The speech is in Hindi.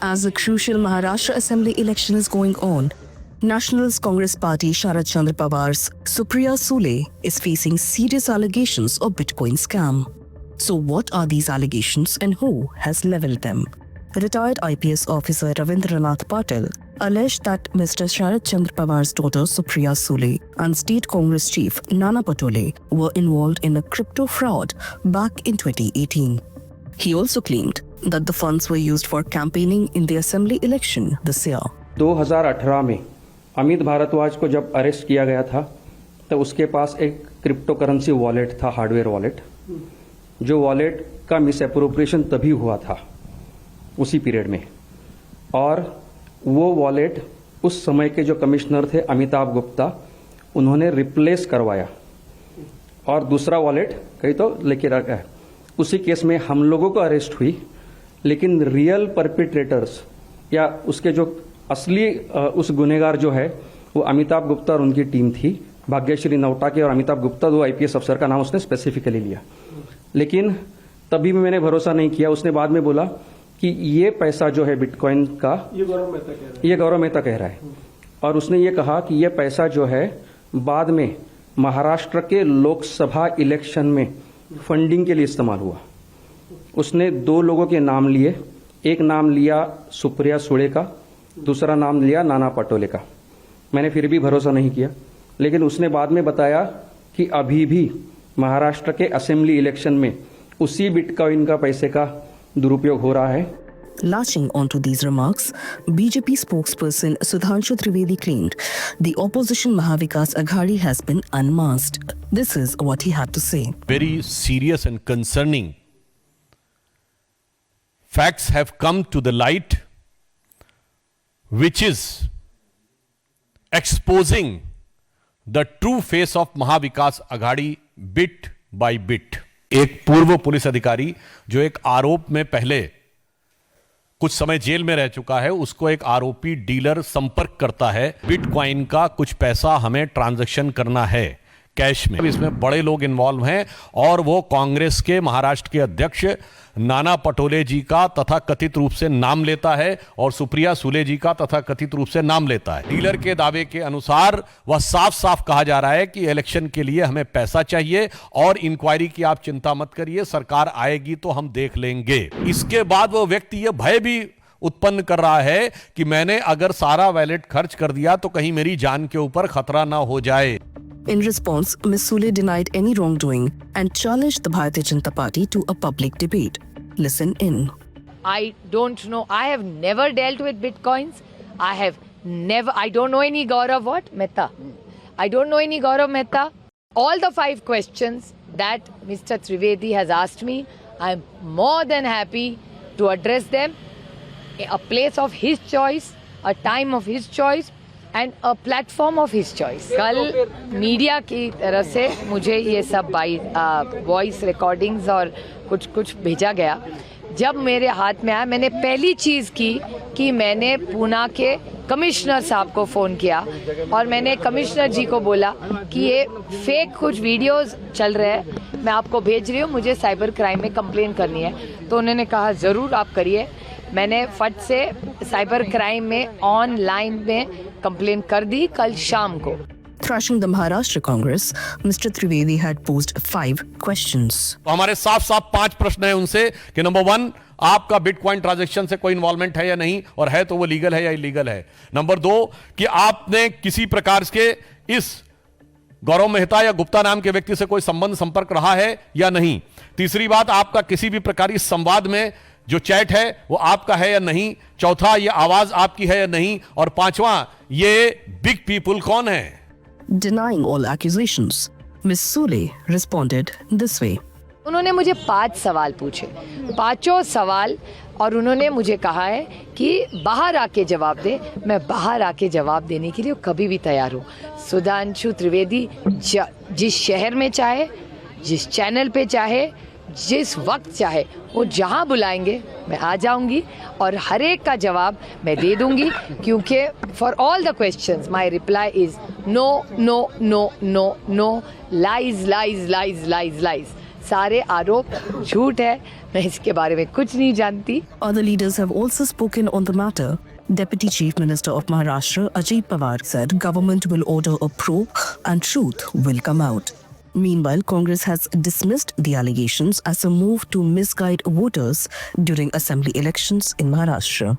As the crucial Maharashtra Assembly election is going on, Nationalist Congress Party Sharad Chandra Pawar's Supriya Sule is facing serious allegations of Bitcoin scam. So what are these allegations and who has leveled them? Retired IPS officer Ravindranath Patil alleged that Mr. Sharad Chandra Pawar's daughter Supriya Sule and State Congress Chief Nana Patole were involved in a crypto fraud back in 2018. He also claimed that the funds were used for campaigning in the assembly election this year. 2018 में अमित भारद्वाज को जब अरेस्ट किया गया था तो उसके पास एक क्रिप्टो करेंसी वॉलेट था, हार्डवेयर वॉलेट, जो वॉलेट का मिस एप्रोप्रिएशन तभी हुआ था उसी पीरियड में, और वो वॉलेट उस समय के जो कमिश्नर थे अमिताभ गुप्ता, उन्होंने रिप्लेस करवाया और दूसरा वॉलेट कहीं तो लेके रखा है। उसी केस में हम लोगों को अरेस्ट हुई, लेकिन रियल परपिट्रेटर्स या उसके जो असली उस गुनेगार जो है वो अमिताभ गुप्ता और उनकी टीम थी, भाग्यश्री नवटाके और अमिताभ गुप्ता, दो आईपीएस अफसर का नाम उसने स्पेसिफिकली लिया। लेकिन तभी भी मैंने भरोसा नहीं किया। उसने बाद में बोला कि ये पैसा जो है बिटकॉइन का, ये गौरव मेहता कह रहा है, और उसने ये कहा कि ये पैसा जो है बाद में महाराष्ट्र के लोकसभा इलेक्शन में फंडिंग के लिए इस्तेमाल हुआ। उसने दो लोगों के नाम लिए, एक नाम लिया सुप्रिया सुले का, दूसरा नाम लिया नाना पटोले का। मैंने फिर भी भरोसा नहीं किया, लेकिन उसने बाद में बताया कि अभी भी महाराष्ट्र के असेंबली इलेक्शन में उसी बिटकॉइन का पैसे का दुरुपयोग हो रहा है। Latching onto these remarks, BJP spokesperson Sudhanshu Trivedi claimed the opposition Mahavikas Aghadi has been unmasked. This is what he had to say. Very serious and concerning facts have come to the light, which is exposing the true face of Mahavikas Aghadi bit by bit. एक पूर्व पुलिस अधिकारी जो एक आरोप में पहले कुछ समय जेल में रह चुका है, उसको एक आरोपी डीलर संपर्क करता है, बिटकॉइन का कुछ पैसा हमें ट्रांजैक्शन करना है कैश में। इसमें बड़े लोग इन्वॉल्व हैं और वो कांग्रेस के महाराष्ट्र के अध्यक्ष नाना पटोले जी का तथा कथित रूप से नाम लेता है और सुप्रिया सुले जी का तथा कथित रूप से नाम लेता है। डीलर के दावे के अनुसार वह साफ साफ कहा जा रहा है कि इलेक्शन के लिए हमें पैसा चाहिए और इंक्वायरी की आप चिंता मत करिए, सरकार आएगी तो हम देख लेंगे। इसके बाद वो व्यक्ति ये भय भी उत्पन्न कर रहा है कि मैंने अगर सारा वैलेट खर्च कर दिया तो कहीं मेरी जान के ऊपर खतरा ना हो जाए। In response, Ms. Sule denied any wrongdoing and challenged the Bharatiya Janata Party to a public debate. Listen in. I don't know. I have never dealt with bitcoins. I don't know any Gaurav Mehta. I don't know any Gaurav Mehta. All the 5 questions that Mr. Trivedi has asked me, I am more than happy to address them. A place of his choice, a time of his choice, and a platform of his choice. कल मीडिया की तरफ से मुझे ये सब वॉइस रिकॉर्डिंग्स और कुछ भेजा गया। जब मेरे हाथ में आया, मैंने पहली चीज़ की कि मैंने पूना के कमिश्नर साहब को फ़ोन किया और मैंने कमिश्नर जी को बोला कि ये फेक कुछ वीडियोस चल रहे हैं, मैं आपको भेज रही हूँ, मुझे साइबर क्राइम में कंप्लेन करनी है। तो उन्होंने कहा ज़रूर आप करिए। मैंने फट से साइबर क्राइम में ऑनलाइन में कंप्लेन कर दी कल शाम को। Thrashing the Maharashtra Congress, Mr. Trivedi had posed 5 questions. तो हमारे साफ साफ 5 प्रश्न हैं उनसे कि नंबर 1, आपका बिटकॉइन ट्रांजैक्शन से कोई इन्वॉल्वमेंट है या नहीं, और है तो वो लीगल है या इलीगल है। नंबर 2, कि आपने किसी प्रकार के इस गौरव मेहता या गुप्ता नाम के व्यक्ति से कोई संबंध संपर्क रहा है या नहीं। तीसरी बात, आपका किसी भी प्रकार इस संवाद में जो चैट है वो आपका है या नहीं। चौथा, ये आवाज आपकी है या नहीं। और 5वां, ये बिग पीपल कौन है। Denying all accusations, Ms. Sule responded this way. उन्होंने मुझे 5 सवाल पूछे, 5 सवाल, और उन्होंने मुझे कहा है कि बाहर आके जवाब दे। मैं बाहर आके जवाब देने के लिए कभी भी तैयार हूँ। सुधांशु त्रिवेदी जिस शहर में चाहे, जिस चैनल पे चाहे, जिस वक्त चाहे, वो जहाँ बुलाएंगे मैं आ जाऊंगी और हर एक का जवाब मैं दे दूंगी, क्योंकि for all the questions my reply is no no no no no, lies lies lies lies lies. सारे आरोप झूठ है, मैं इसके बारे में कुछ नहीं जानती. Other leaders have also spoken on the matter. Deputy Chief Minister of Maharashtra, Ajay Pawar, said government will order a probe and truth will come out. Meanwhile, Congress has dismissed the allegations as a move to misguide voters during assembly elections in Maharashtra.